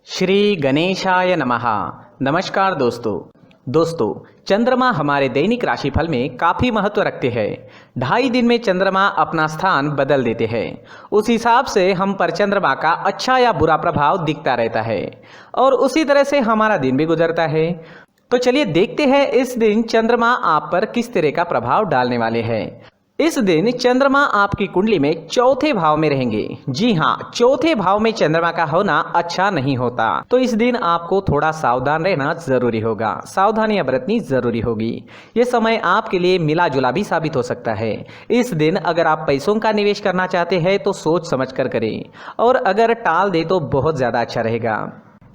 श्री गणेशाय नमः। नमस्कार दोस्तों चंद्रमा हमारे दैनिक राशिफल में काफ़ी महत्व रखते हैं। 2.5 दिन में चंद्रमा अपना स्थान बदल देते हैं। उस हिसाब से हम पर चंद्रमा का अच्छा या बुरा प्रभाव दिखता रहता है और उसी तरह से हमारा दिन भी गुजरता है। तो चलिए देखते हैं इस दिन चंद्रमा आप पर किस तरह का प्रभाव डालने वाले हैं। इस दिन चंद्रमा आपकी कुंडली में चौथे भाव में रहेंगे। जी हाँ, चौथे भाव में चंद्रमा का होना अच्छा नहीं होता, तो इस दिन आपको थोड़ा सावधान रहना जरूरी होगा, सावधानियां बरतनी जरूरी होगी। ये समय आपके लिए मिला जुला भी साबित हो सकता है। इस दिन अगर आप पैसों का निवेश करना चाहते हैं तो सोच समझ कर करें, और अगर टाल दे तो बहुत ज्यादा अच्छा रहेगा।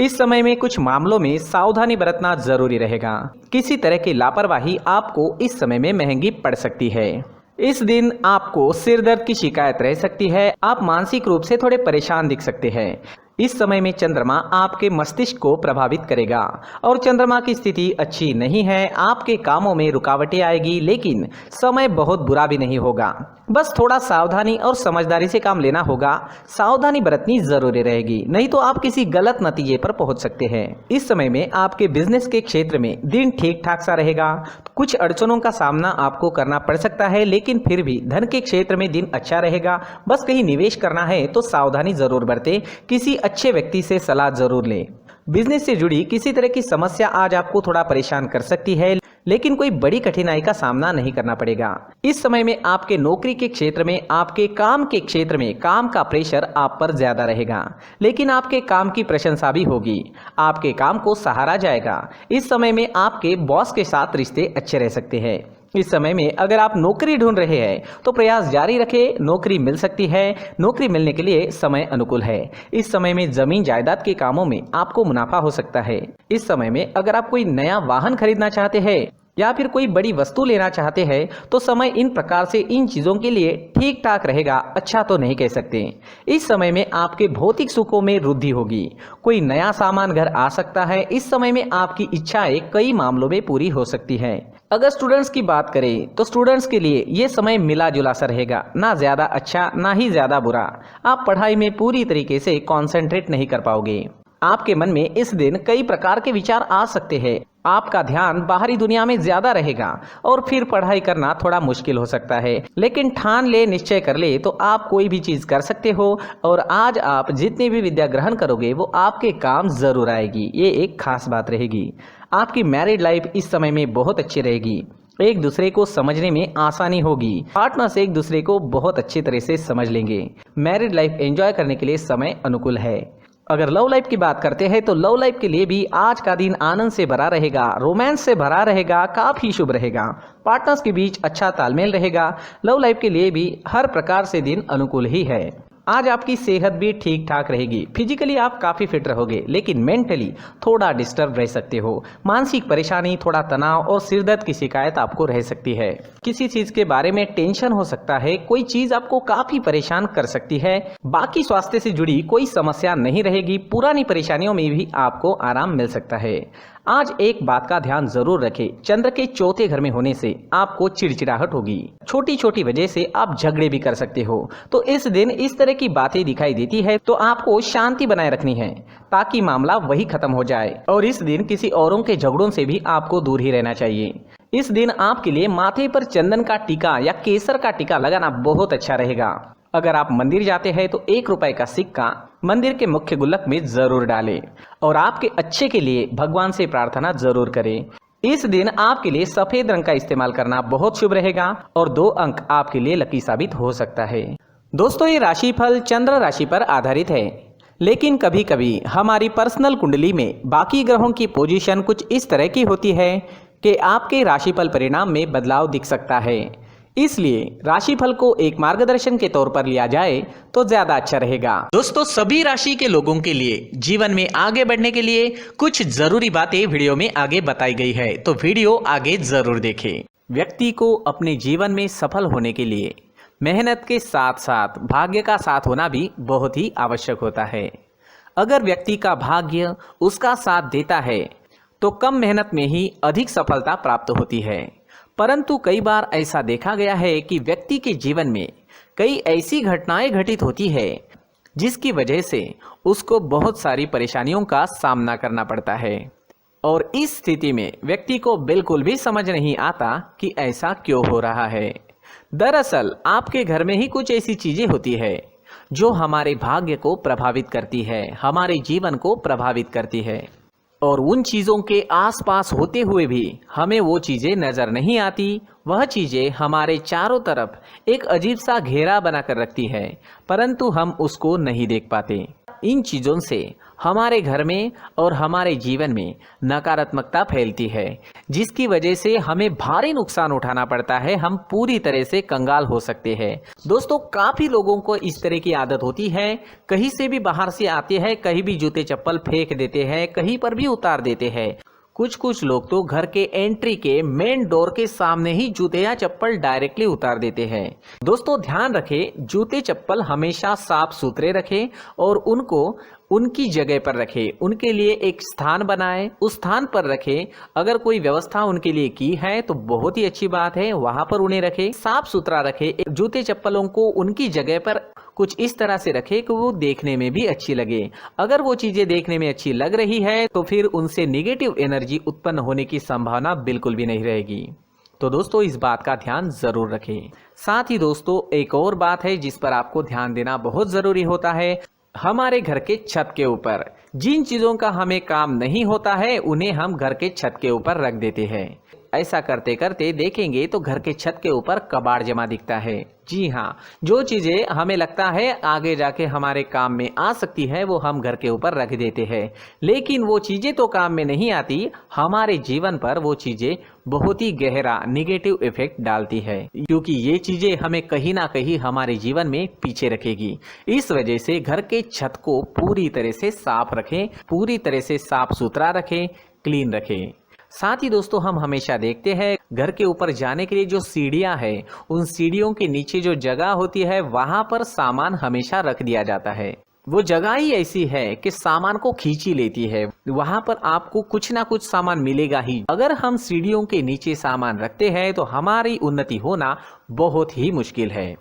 इस समय में कुछ मामलों में सावधानी बरतना जरूरी रहेगा। किसी तरह की लापरवाही आपको इस समय में महंगी पड़ सकती है। इस दिन आपको सिर दर्द की शिकायत रह सकती है। आप मानसिक रूप से थोड़े परेशान दिख सकते हैं। इस समय में चंद्रमा आपके मस्तिष्क को प्रभावित करेगा और चंद्रमा की स्थिति अच्छी नहीं है। आपके कामों में रुकावटें आएगी, लेकिन समय बहुत बुरा भी नहीं होगा। बस थोड़ा सावधानी और समझदारी से काम लेना होगा। सावधानी बरतनी जरूरी रहेगी, नहीं तो आप किसी गलत नतीजे पर पहुंच सकते हैं। इस समय में आपके बिजनेस के क्षेत्र में दिन ठीक ठाक सा रहेगा। कुछ अड़चनों का सामना आपको करना पड़ सकता है, लेकिन फिर भी धन के क्षेत्र में दिन अच्छा रहेगा। बस कहीं निवेश करना है तो सावधानी जरूर बरतें। किसी अच्छे व्यक्ति से सलाह जरूर लें। बिजनेस से जुड़ी किसी तरह की समस्या आज आपको थोड़ा परेशान कर सकती है, लेकिन कोई बड़ी कठिनाई का सामना नहीं करना पड़ेगा। इस समय में आपके नौकरी के क्षेत्र में, आपके काम के क्षेत्र में काम का प्रेशर आप पर ज्यादा रहेगा, लेकिन आपके काम की प्रशंसा भी होगी। आपके काम को सराहा जाएगा। इस समय में आपके बॉस के साथ रिश्ते अच्छे रह सकते हैं। इस समय में अगर आप नौकरी ढूंढ रहे हैं तो प्रयास जारी रखें, नौकरी मिल सकती है। नौकरी मिलने के लिए समय अनुकूल है। इस समय में जमीन जायदाद के कामों में आपको मुनाफा हो सकता है। इस समय में अगर आप कोई नया वाहन खरीदना चाहते हैं या फिर कोई बड़ी वस्तु लेना चाहते हैं तो समय इन प्रकार से इन चीजों के लिए ठीक ठाक रहेगा, अच्छा तो नहीं कह सकते। इस समय में आपके भौतिक सुखों में वृद्धि होगी। कोई नया सामान घर आ सकता है। इस समय में आपकी इच्छाएं कई मामलों में पूरी हो सकती है। अगर स्टूडेंट्स की बात करें तो स्टूडेंट्स के लिए ये समय मिला जुला सा रहेगा, ना ज्यादा अच्छा ना ही ज्यादा बुरा। आप पढ़ाई में पूरी तरीके से कंसंट्रेट नहीं कर पाओगे। आपके मन में इस दिन कई प्रकार के विचार आ सकते हैं। आपका ध्यान बाहरी दुनिया में ज्यादा रहेगा और फिर पढ़ाई करना थोड़ा मुश्किल हो सकता है, लेकिन ठान ले, निश्चय कर ले तो आप कोई भी चीज कर सकते हो। और आज आप जितनी भी विद्या ग्रहण करोगे वो आपके काम जरूर आएगी। ये एक खास बात रहेगी। आपकी मैरिड लाइफ इस समय में बहुत अच्छी रहेगी। एक दूसरे को समझने में आसानी होगी। पार्टनर्स एक दूसरे को बहुत अच्छी तरह से समझ लेंगे। मैरिड लाइफ एंजॉय करने के लिए समय अनुकूल है। अगर लव लाइफ की बात करते हैं तो लव लाइफ के लिए भी आज का दिन आनंद से भरा रहेगा, रोमांस से भरा रहेगा, काफी शुभ रहेगा। पार्टनर्स के बीच अच्छा तालमेल रहेगा। लव लाइफ के लिए भी हर प्रकार से दिन अनुकूल ही है। आज आपकी सेहत भी ठीक ठाक रहेगी। फिजिकली आप काफी फिट रहोगे, लेकिन मेंटली थोड़ा डिस्टर्ब रह सकते हो। मानसिक परेशानी, थोड़ा तनाव और सिरदर्द की शिकायत आपको रह सकती है। किसी चीज के बारे में टेंशन हो सकता है। कोई चीज आपको काफी परेशान कर सकती है। बाकी स्वास्थ्य से जुड़ी कोई समस्या नहीं रहेगी। पुरानी परेशानियों में भी आपको आराम मिल सकता है। आज एक बात का ध्यान जरूर रखें, चंद्र के चौथे घर में होने से आपको चिड़चिड़ाहट होगी। छोटी छोटी वजह से आप झगड़े भी कर सकते हो। तो इस दिन इस तरह की बातें दिखाई देती है तो आपको शांति बनाए रखनी है ताकि मामला वही खत्म हो जाए। और इस दिन किसी औरों के झगड़ों से भी आपको दूर ही रहना चाहिए। इस दिन आपके लिए माथे पर चंदन का टीका या केसर का टीका लगाना बहुत अच्छा रहेगा। अगर आप मंदिर जाते हैं तो 1 रुपए का सिक्का मंदिर के मुख्य गुल्लक में जरूर डालें और आपके अच्छे के लिए भगवान से प्रार्थना जरूर करें। इस दिन आपके लिए सफेद रंग का इस्तेमाल करना बहुत शुभ रहेगा और 2 अंक आपके लिए लकी साबित हो सकता है। दोस्तों, ये राशिफल चंद्र राशि पर आधारित है, लेकिन कभी कभी हमारी पर्सनल कुंडली में बाकी ग्रहों की पोजीशन कुछ इस तरह की होती है कि आपके राशिफल परिणाम में बदलाव दिख सकता है। इसलिए राशिफल को एक मार्गदर्शन के तौर पर लिया जाए तो ज्यादा अच्छा रहेगा। दोस्तों, सभी राशि के लोगों के लिए जीवन में आगे बढ़ने के लिए कुछ जरूरी बातें वीडियो में आगे बताई गई है, तो वीडियो आगे जरूर देखें। व्यक्ति को अपने जीवन में सफल होने के लिए मेहनत के साथ साथ भाग्य का साथ होना भी बहुत ही आवश्यक होता है। अगर व्यक्ति का भाग्य उसका साथ देता है तो कम मेहनत में ही अधिक सफलता प्राप्त होती है। परंतु कई बार ऐसा देखा गया है कि व्यक्ति के जीवन में कई ऐसी घटनाएं घटित होती है जिसकी वजह से उसको बहुत सारी परेशानियों का सामना करना पड़ता है। और इस स्थिति में व्यक्ति को बिल्कुल भी समझ नहीं आता कि ऐसा क्यों हो रहा है। दरअसल आपके घर में ही कुछ ऐसी चीजें होती है जो हमारे भाग्य को प्रभावित करती है, हमारे जीवन को प्रभावित करती है, और उन चीज़ों के आसपास होते हुए भी हमें वो चीज़ें नज़र नहीं आती। वह चीज़ें हमारे चारों तरफ एक अजीब सा घेरा बनाकर रखती है, परंतु हम उसको नहीं देख पाते। इन चीज़ों से हमारे घर में और हमारे जीवन में नकारात्मकता फैलती है, जिसकी वजह से हमें भारी नुकसान उठाना पड़ता है, हम पूरी तरह से कंगाल हो सकते हैं। दोस्तों, काफ़ी लोगों को इस तरह की आदत होती है, कहीं से भी बाहर से आते हैं, कहीं भी जूते चप्पल फेंक देते हैं, कहीं पर भी उतार देते हैं। कुछ लोग तो घर के एंट्री के मेन डोर के सामने ही जूते या चप्पल डायरेक्टली उतार देते हैं। दोस्तों, ध्यान रखें, जूते चप्पल हमेशा साफ सुथरे रखें और उनको उनकी जगह पर रखें। उनके लिए एक स्थान बनाएं, उस स्थान पर रखें। अगर कोई व्यवस्था उनके लिए की है तो बहुत ही अच्छी बात है, वहां पर उन्हें रखें, साफ सुथरा रखें। जूते चप्पलों को उनकी जगह पर कुछ इस तरह से रखें कि वो देखने में भी अच्छी लगे। अगर वो चीजें देखने में अच्छी लग रही है तो फिर उनसे निगेटिव एनर्जी उत्पन्न होने की संभावना बिल्कुल भी नहीं रहेगी। तो दोस्तों, इस बात का ध्यान जरूर रखें। साथ ही दोस्तों, एक और बात है जिस पर आपको ध्यान देना बहुत जरूरी होता है। हमारे घर के छत के ऊपर जिन चीजों का हमें काम नहीं होता है उन्हें हम घर के छत के ऊपर रख देते हैं। ऐसा करते करते देखेंगे तो घर के छत के ऊपर कबाड़ जमा दिखता है। जी हाँ, जो चीजें हमें लगता है आगे जाके हमारे काम में आ सकती है वो हम घर के ऊपर रख देते हैं, लेकिन वो चीजें तो काम में नहीं आती, हमारे जीवन पर वो चीजें बहुत ही गहरा निगेटिव इफेक्ट डालती है, क्योंकि ये चीजें हमें कहीं ना कहीं हमारे जीवन में पीछे रखेगी। इस वजह से घर के छत को पूरी तरह से साफ रखें, पूरी तरह से साफ सुथरा रखें, क्लीन रखें। साथ ही दोस्तों, हम हमेशा देखते हैं घर के ऊपर जाने के लिए जो सीढ़ियां हैं, उन सीढ़ियों के नीचे जो जगह होती है वहां पर सामान हमेशा रख दिया जाता है। वो जगह ही ऐसी है कि सामान को खींच ही लेती है, वहां पर आपको कुछ ना कुछ सामान मिलेगा ही। अगर हम सीढ़ियों के नीचे सामान रखते हैं तो हमारी उन्नति होना बहुत ही मुश्किल है।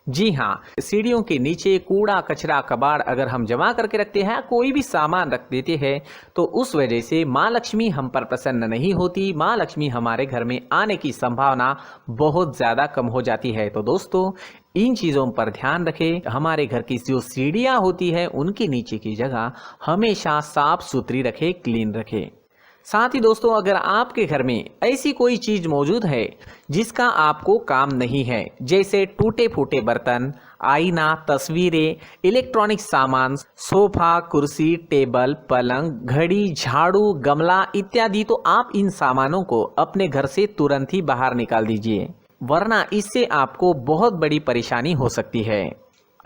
जी हाँ, सीढ़ियों के नीचे कूड़ा कचरा कबाड़ अगर हम जमा करके रखते हैं, कोई भी सामान रख देते हैं, तो उस वजह से माँ लक्ष्मी हम पर प्रसन्न नहीं होती, माँ लक्ष्मी हमारे घर में आने की संभावना बहुत ज़्यादा कम हो जाती है। तो दोस्तों, इन चीज़ों पर ध्यान रखें। हमारे घर की जो सीढ़ियाँ होती है उनके नीचे की जगह हमेशा साफ सुथरी रखें, क्लीन रखें। साथ ही दोस्तों, अगर आपके घर में ऐसी कोई चीज मौजूद है जिसका आपको काम नहीं है, जैसे टूटे फूटे बर्तन, आईना, तस्वीरें, इलेक्ट्रॉनिक सामान, सोफा, कुर्सी, टेबल, पलंग, घड़ी, झाड़ू, गमला इत्यादि, तो आप इन सामानों को अपने घर से तुरंत ही बाहर निकाल दीजिए, वरना इससे आपको बहुत बड़ी परेशानी हो सकती है।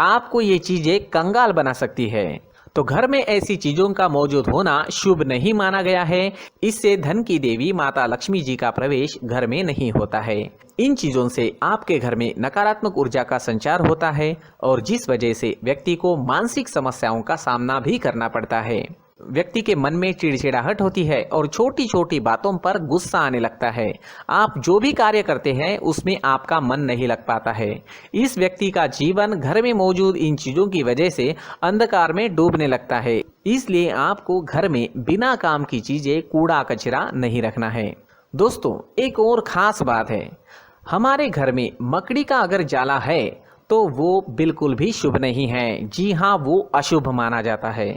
आपको ये चीजें कंगाल बना सकती है। तो घर में ऐसी चीजों का मौजूद होना शुभ नहीं माना गया है। इससे धन की देवी माता लक्ष्मी जी का प्रवेश घर में नहीं होता है। इन चीजों से आपके घर में नकारात्मक ऊर्जा का संचार होता है और जिस वजह से व्यक्ति को मानसिक समस्याओं का सामना भी करना पड़ता है। व्यक्ति के मन में चिड़चिड़ाहट होती है और छोटी छोटी बातों पर गुस्सा आने लगता है। आप जो भी कार्य करते हैं उसमें आपका मन नहीं लग पाता है। इस व्यक्ति का जीवन घर में मौजूद इन चीजों की वजह से अंधकार में डूबने लगता है। इसलिए आपको घर में बिना काम की चीजें, कूड़ा कचरा नहीं रखना है। दोस्तों, एक और खास बात है, हमारे घर में मकड़ी का अगर जाला है तो वो बिल्कुल भी शुभ नहीं है। जी हाँ, वो अशुभ माना जाता है।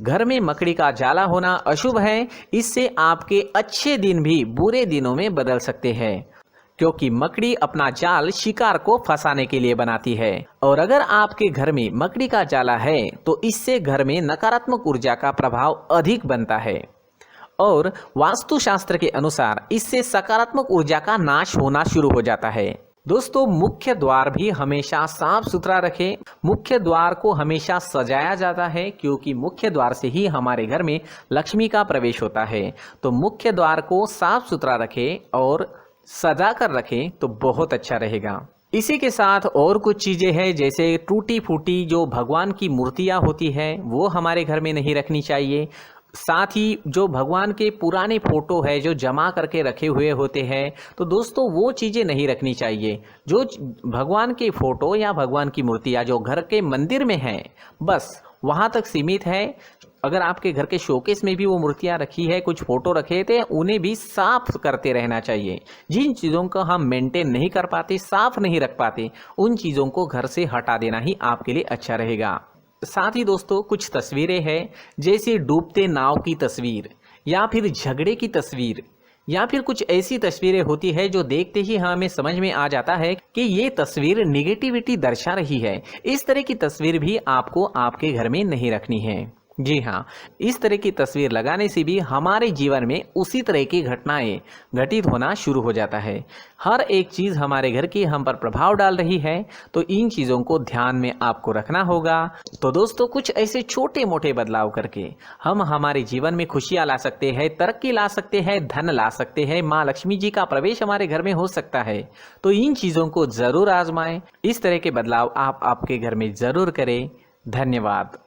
घर में मकड़ी का जाला होना अशुभ है। इससे आपके अच्छे दिन भी बुरे दिनों में बदल सकते हैं, क्योंकि मकड़ी अपना जाल शिकार को फंसाने के लिए बनाती है। और अगर आपके घर में मकड़ी का जाला है तो इससे घर में नकारात्मक ऊर्जा का प्रभाव अधिक बनता है और वास्तुशास्त्र के अनुसार इससे सकारात्मक ऊर्जा का नाश होना शुरू हो जाता है। दोस्तों, मुख्य द्वार भी हमेशा साफ सुथरा रखें। मुख्य द्वार को हमेशा सजाया जाता है, क्योंकि मुख्य द्वार से ही हमारे घर में लक्ष्मी का प्रवेश होता है। तो मुख्य द्वार को साफ सुथरा रखें और सजा कर रखें तो बहुत अच्छा रहेगा। इसी के साथ और कुछ चीजें हैं, जैसे टूटी फूटी जो भगवान की मूर्तियां होती हैं वो हमारे घर में नहीं रखनी चाहिए। साथ ही जो भगवान के पुराने फोटो है जो जमा करके रखे हुए होते हैं, तो दोस्तों वो चीज़ें नहीं रखनी चाहिए। जो भगवान के फोटो या भगवान की मूर्तियाँ जो घर के मंदिर में हैं, बस वहाँ तक सीमित है। अगर आपके घर के शोकेस में भी वो मूर्तियाँ रखी है, कुछ फोटो रखे थे, उन्हें भी साफ करते रहना चाहिए। जिन चीज़ों को हम मेंटेन नहीं कर पाते, साफ नहीं रख पाते, उन चीज़ों को घर से हटा देना ही आपके लिए अच्छा रहेगा। साथ ही दोस्तों कुछ तस्वीरें हैं, जैसे डूबते नाव की तस्वीर या फिर झगड़े की तस्वीर या फिर कुछ ऐसी तस्वीरें होती है जो देखते ही हमें समझ में आ जाता है कि ये तस्वीर निगेटिविटी दर्शा रही है। इस तरह की तस्वीर भी आपको आपके घर में नहीं रखनी है। जी हाँ, इस तरह की तस्वीर लगाने से भी हमारे जीवन में उसी तरह की घटनाएं घटित होना शुरू हो जाता है। हर एक चीज़ हमारे घर की हम पर प्रभाव डाल रही है, तो इन चीज़ों को ध्यान में आपको रखना होगा। तो दोस्तों कुछ ऐसे छोटे मोटे बदलाव करके हम हमारे जीवन में खुशियाँ ला सकते हैं, तरक्की ला सकते हैं, धन ला सकते हैं, माँ लक्ष्मी जी का प्रवेश हमारे घर में हो सकता है। तो इन चीज़ों को ज़रूर आजमाएं। इस तरह के बदलाव आप आपके घर में ज़रूर करें। धन्यवाद।